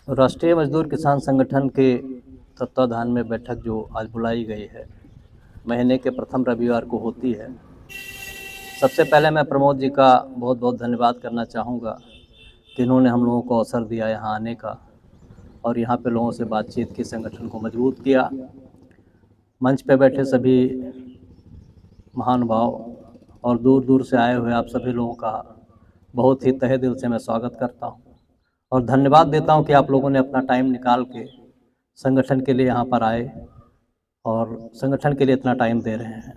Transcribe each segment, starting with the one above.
राष्ट्रीय मजदूर किसान संगठन के तत्वाधान में बैठक जो आज बुलाई गई है, महीने के प्रथम रविवार को होती है। सबसे पहले मैं प्रमोद जी का बहुत बहुत धन्यवाद करना चाहूँगा कि इन्होंने हम लोगों को अवसर दिया यहाँ आने का और यहाँ पे लोगों से बातचीत की, संगठन को मजबूत किया। मंच पे बैठे सभी महानुभाव और दूर दूर से आए हुए आप सभी लोगों का बहुत ही तहे दिल से मैं स्वागत करता हूँ और धन्यवाद देता हूँ कि आप लोगों ने अपना टाइम निकाल के संगठन के लिए यहाँ पर आए और संगठन के लिए इतना टाइम दे रहे हैं।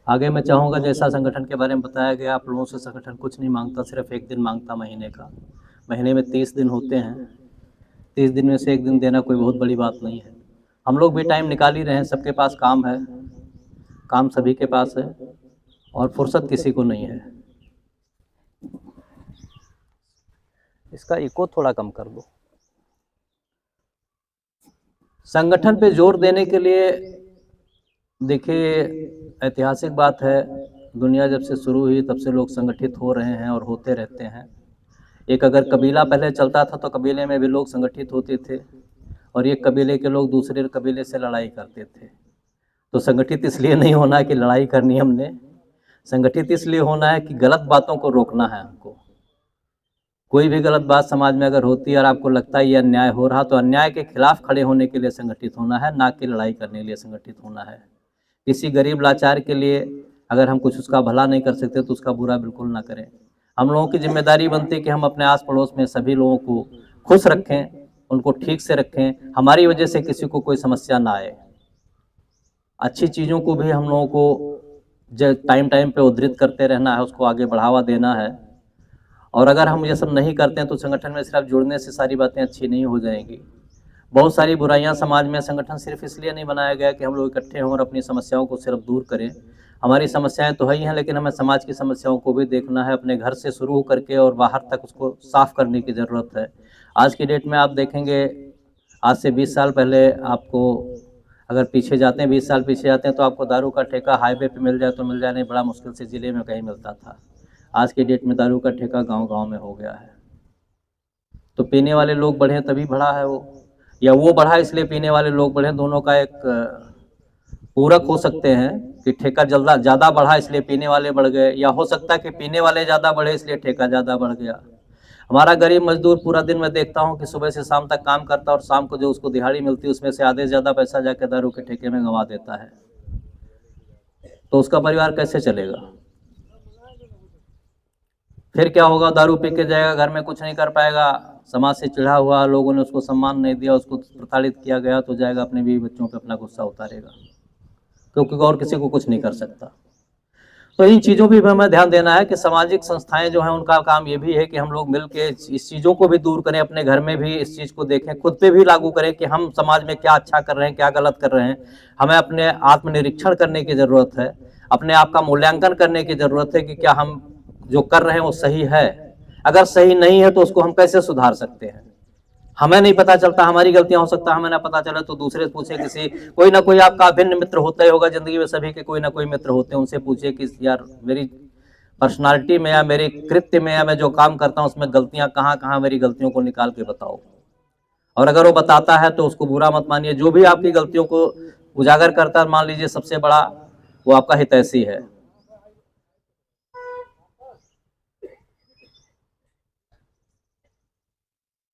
आगे मैं चाहूँगा, जैसा संगठन के बारे में बताया गया, आप लोगों से संगठन कुछ नहीं मांगता, सिर्फ एक दिन मांगता महीने का। महीने में 30 दिन होते हैं, 30 दिन में से एक दिन देना कोई बहुत बड़ी बात नहीं है। हम लोग भी टाइम निकाल ही रहे हैं, सबके पास काम है, काम सभी के पास है और फुर्सत किसी को नहीं है। इसका इको थोड़ा कम कर दो। संगठन पे जोर देने के लिए देखिए, ऐतिहासिक बात है, दुनिया जब से शुरू हुई तब से लोग संगठित हो रहे हैं और होते रहते हैं। एक अगर कबीला पहले चलता था तो कबीले में भी लोग संगठित होते थे और एक कबीले के लोग दूसरे कबीले से लड़ाई करते थे। तो संगठित इसलिए नहीं होना है कि लड़ाई करनी हमने, संगठित इसलिए होना है कि गलत बातों को रोकना है हमको। कोई भी गलत बात समाज में अगर होती है और आपको लगता है ये अन्याय हो रहा, तो अन्याय के खिलाफ खड़े होने के लिए संगठित होना है, ना कि लड़ाई करने के लिए संगठित होना है। किसी गरीब लाचार के लिए अगर हम कुछ उसका भला नहीं कर सकते तो उसका बुरा बिल्कुल ना करें। हम लोगों की जिम्मेदारी बनती है कि हम अपने आस पड़ोस में सभी लोगों को खुश रखें, उनको ठीक से रखें, हमारी वजह से किसी को कोई समस्या ना आए। अच्छी चीज़ों को भी हम लोगों को टाइम टाइम पे उद्धृत करते रहना है, उसको आगे बढ़ावा देना है। और अगर हम ये सब नहीं करते हैं तो संगठन में सिर्फ जुड़ने से सारी बातें अच्छी नहीं हो जाएंगी। बहुत सारी बुराइयां समाज में, संगठन सिर्फ इसलिए नहीं बनाया गया कि हम लोग इकट्ठे हों और अपनी समस्याओं को सिर्फ दूर करें। हमारी समस्याएं तो है ही हैं, लेकिन हमें समाज की समस्याओं को भी देखना है, अपने घर से शुरू करके और बाहर तक उसको साफ करने की ज़रूरत है। आज की डेट में आप देखेंगे, आज से 20 साल पहले आपको अगर पीछे जाते हैं, 20 साल पीछे जाते हैं, तो आपको दारू का ठेका हाईवे पे मिल जाए तो मिल जाए, नहीं बड़ा मुश्किल से ज़िले में कहीं मिलता था। आज की डेट में दारू का ठेका गांव-गांव में हो गया है। तो पीने वाले लोग बढ़े तभी बढ़ा है वो, या वो बढ़ा इसलिए पीने वाले लोग बढ़े, दोनों का एक पूरक हो सकते हैं कि ठेका ज़्यादा बढ़ा इसलिए पीने वाले बढ़ गए, या हो सकता है कि पीने वाले ज़्यादा बढ़े इसलिए ठेका ज़्यादा बढ़ गया। हमारा गरीब मजदूर पूरा दिन मैं देखता हूँ कि सुबह से शाम तक काम करता है और शाम को जो उसको दिहाड़ी मिलती है उसमें से आधे से ज़्यादा पैसा जाकर दारू के ठेके में गंवा देता है। तो उसका परिवार कैसे चलेगा? फिर क्या होगा? दारू पी के जाएगा, घर में कुछ नहीं कर पाएगा, समाज से चिढ़ा हुआ, लोगों ने उसको सम्मान नहीं दिया, उसको प्रताड़ित किया गया, तो जाएगा अपने बीवी बच्चों पे अपना गुस्सा उतारेगा, क्योंकि और किसी को कुछ नहीं कर सकता। तो इन चीज़ों भी हमें ध्यान देना है कि सामाजिक संस्थाएं जो हैं उनका काम ये भी है कि हम लोग मिल के इस चीज़ों को भी दूर करें, अपने घर में भी इस चीज़ को देखें, खुद पे भी लागू करें कि हम समाज में क्या अच्छा कर रहे हैं, क्या गलत कर रहे हैं। हमें अपने आत्मनिरीक्षण करने की ज़रूरत है, अपने आप का मूल्यांकन करने की ज़रूरत है कि क्या हम जो कर रहे हैं वो सही है। अगर सही नहीं है तो उसको हम कैसे सुधार सकते हैं। हमें नहीं पता चलता, हमारी गलतियां हो सकता है हमें ना पता चले, तो दूसरे से पूछे, किसी कोई ना कोई आपका अभिन्न मित्र होता ही होगा जिंदगी में, सभी के कोई ना कोई मित्र होते हैं, उनसे पूछिए कि यार मेरी पर्सनालिटी में या मेरे कृत्य में या मैं जो काम करता हूँ उसमें गलतियां कहाँ कहाँ, मेरी गलतियों को निकाल के बताओ। और अगर वो बताता है तो उसको बुरा मत मानिए, जो भी आपकी गलतियों को उजागर करता है, मान लीजिए सबसे बड़ा वो आपका हितैषी है।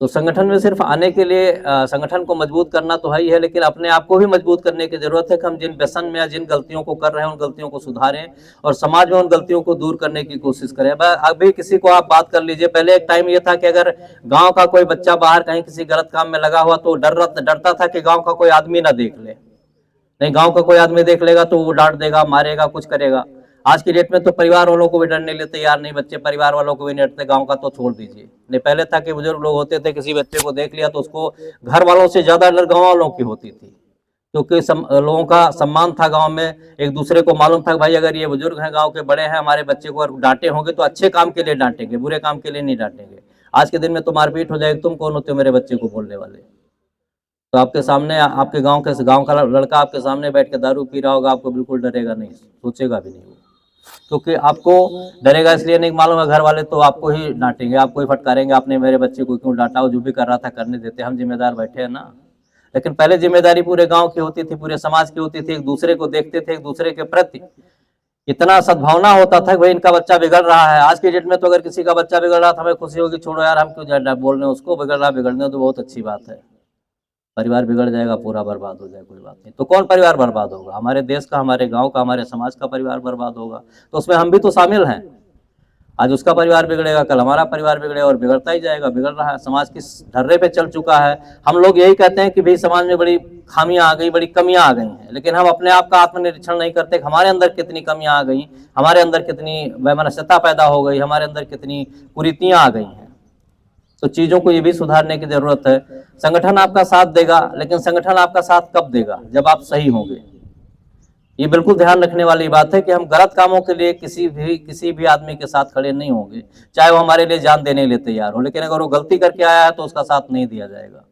तो संगठन में सिर्फ आने के लिए संगठन को मजबूत करना तो है ही है, लेकिन अपने आप को भी मजबूत करने की जरूरत है कि हम जिन व्यसन में या जिन गलतियों को कर रहे हैं उन गलतियों को सुधारें और समाज में उन गलतियों को दूर करने की कोशिश करें। अभी किसी को आप बात कर लीजिए, पहले एक टाइम ये था कि अगर गाँव का कोई बच्चा बाहर कहीं किसी गलत काम में लगा हुआ तो डरता था कि गाँव का कोई आदमी ना देख ले, नहीं गाँव का कोई आदमी देख लेगा तो वो डांट देगा, मारेगा, कुछ करेगा। आज की डेट में तो परिवार वालों को भी डरने के लिए तैयार नहीं, बच्चे परिवार वालों को भी नहीं डरते, गांव का तो छोड़ दीजिए। नहीं, पहले था कि बुजुर्ग लोग होते थे, किसी बच्चे को देख लिया तो उसको घर वालों से ज्यादा डर गाँव वालों की होती थी, क्योंकि लोगों का सम्मान था गांव में, एक दूसरे को मालूम था भाई अगर ये बुजुर्ग हैं, गांव के बड़े हैं, हमारे बच्चे को अगर डांटे होंगे तो अच्छे काम के लिए डांटेंगे, बुरे काम के लिए नहीं डांटेंगे। आज के दिन में तो मारपीट हो जाएगी, तुम कौन होते हो मेरे बच्चे को बोलने वाले। तो आपके सामने, आपके गांव का लड़का आपके सामने बैठ के दारू पी रहा होगा, आपको बिल्कुल डरेगा नहीं, सोचेगा भी नहीं वो। क्योंकि आपको डरेगा इसलिए नहीं मालूम है, घर वाले तो आपको ही डांटेंगे, आपको ही फटकारेंगे, आपने मेरे बच्चे को क्यों डांटा, जो भी कर रहा था करने देते, हम जिम्मेदार बैठे हैं ना। लेकिन पहले जिम्मेदारी पूरे गांव की होती थी, पूरे समाज की होती थी, एक दूसरे को देखते थे, एक दूसरे के प्रति इतना सद्भावना होता था कि भाई इनका बच्चा बिगड़ रहा है। आज के डेट में तो अगर किसी का बच्चा बिगड़ रहा था हमें खुशी होगी, छोड़ो यार हम क्यों बोल रहे हैं उसको, बिगड़ रहा बिगड़ने तो बहुत अच्छी बात है। परिवार बिगड़ जाएगा, पूरा बर्बाद हो जाए, कोई बात नहीं। तो कौन परिवार बर्बाद होगा? हमारे देश का, हमारे गांव का, हमारे समाज का परिवार बर्बाद होगा, तो उसमें हम भी तो शामिल हैं। आज उसका परिवार बिगड़ेगा, कल हमारा परिवार बिगड़ेगा, और बिगड़ता ही जाएगा, बिगड़ रहा है, समाज किस ढर्रे पे चल चुका है। हम लोग यही कहते हैं कि भाई समाज में बड़ी खामियां आ गई, बड़ी कमियां आ गई हैं, लेकिन हम अपने आप का आत्मनिरीक्षण नहीं करते कि हमारे अंदर कितनी कमियां आ गई, हमारे अंदर कितनी वैमनस्यता पैदा हो गई, हमारे अंदर कितनी कुरीतियां आ गई हैं। तो चीज़ों को ये भी सुधारने की जरूरत है। संगठन आपका साथ देगा, लेकिन संगठन आपका साथ कब देगा? जब आप सही होंगे। ये बिल्कुल ध्यान रखने वाली बात है कि हम गलत कामों के लिए किसी भी आदमी के साथ खड़े नहीं होंगे, चाहे वो हमारे लिए जान देने के लिए तैयार हो। लेकिन अगर वो गलती करके आया है तो उसका साथ नहीं दिया जाएगा।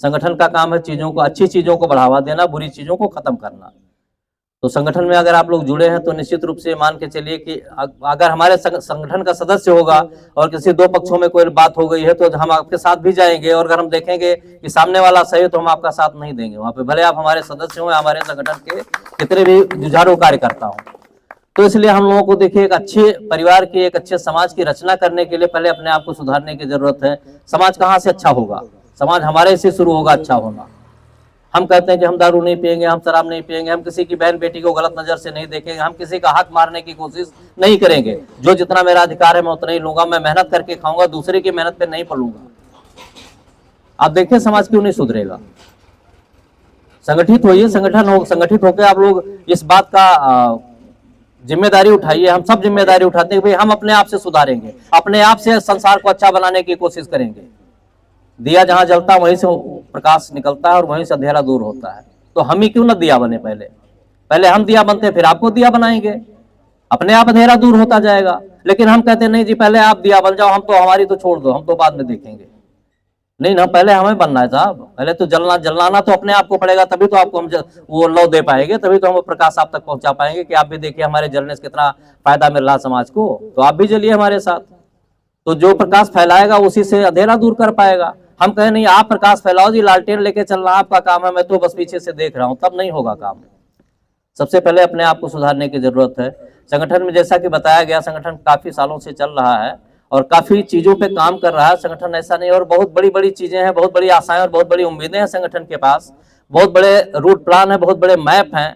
संगठन का काम है चीज़ों को, अच्छी चीज़ों को बढ़ावा देना, बुरी चीज़ों को खत्म करना। तो संगठन में अगर आप लोग जुड़े हैं तो निश्चित रूप से मान के चलिए कि अगर हमारे संगठन का सदस्य होगा और किसी दो पक्षों में कोई बात हो गई है तो हम आपके साथ भी जाएंगे, और अगर हम देखेंगे कि सामने वाला सही है तो हम आपका साथ नहीं देंगे वहां पे, भले आप हमारे सदस्य हो, हमारे संगठन के कितने भी जुझारू कार्यकर्ता हो। तो इसलिए हम लोगों को देखिए, एक अच्छे परिवार की, एक अच्छे समाज की रचना करने के लिए पहले अपने आप को सुधारने की जरूरत है। समाज कहाँ से अच्छा होगा? समाज हमारे से शुरू होगा अच्छा होना। हम कहते हैं कि हम दारू नहीं पिएंगे, हम शराब नहीं पिएंगे, हम किसी की बहन बेटी को गलत नजर से नहीं देखेंगे, हम किसी का हक मारने की कोशिश नहीं करेंगे, जो जितना मेरा अधिकार है मैं उतना ही लूंगा, मैं मेहनत करके खाऊंगा, दूसरे की मेहनत पे नहीं पलूंगा। आप देखिए समाज क्यों नहीं सुधरेगा? संगठित होइए, संगठित होकर आप लोग इस बात का जिम्मेदारी उठाइए। हम सब जिम्मेदारी उठाते हैं भाई हम अपने आप से सुधारेंगे, अपने आप से संसार को अच्छा बनाने की कोशिश करेंगे। दिया जहां जलता है वहीं से प्रकाश निकलता है और वहीं से अंधेरा दूर होता है। तो हम ही क्यों ना दिया बने? पहले हम दिया बनते, फिर आपको दिया बनाएंगे, अपने आप अंधेरा दूर होता जाएगा। लेकिन हम कहते नहीं जी पहले आप दिया बन जाओ, हम तो हमारी तो छोड़ दो, हम तो बाद में देखेंगे। नहीं ना, पहले हमें बनना है साहब, पहले तो जलाना तो अपने आप को पड़ेगा, तभी तो आपको हम वो लौ दे पाएंगे, तभी तो हम प्रकाश आप तक पहुंचा पाएंगे कि आप भी देखिए हमारे जलने से कितना फायदा मिल रहा समाज को, तो आप भी जलिए हमारे साथ। तो जो प्रकाश फैलाएगा उसी से अंधेरा दूर कर पाएगा। हम कहें नहीं आप प्रकाश फैलाओ जी, लालटेन लेके चलना आपका काम है, मैं तो बस पीछे से देख रहा हूं, तब नहीं होगा काम। सबसे पहले अपने आप को सुधारने की जरूरत है। संगठन में जैसा कि बताया गया, संगठन काफी सालों से चल रहा है और काफी चीजों पे काम कर रहा है संगठन, ऐसा नहीं। और बहुत बड़ी बड़ी चीजें हैं, बहुत बड़ी आशाएं और बहुत बड़ी उम्मीदें हैं संगठन के पास, बहुत बड़े रूट प्लान है, बहुत बड़े मैप हैं।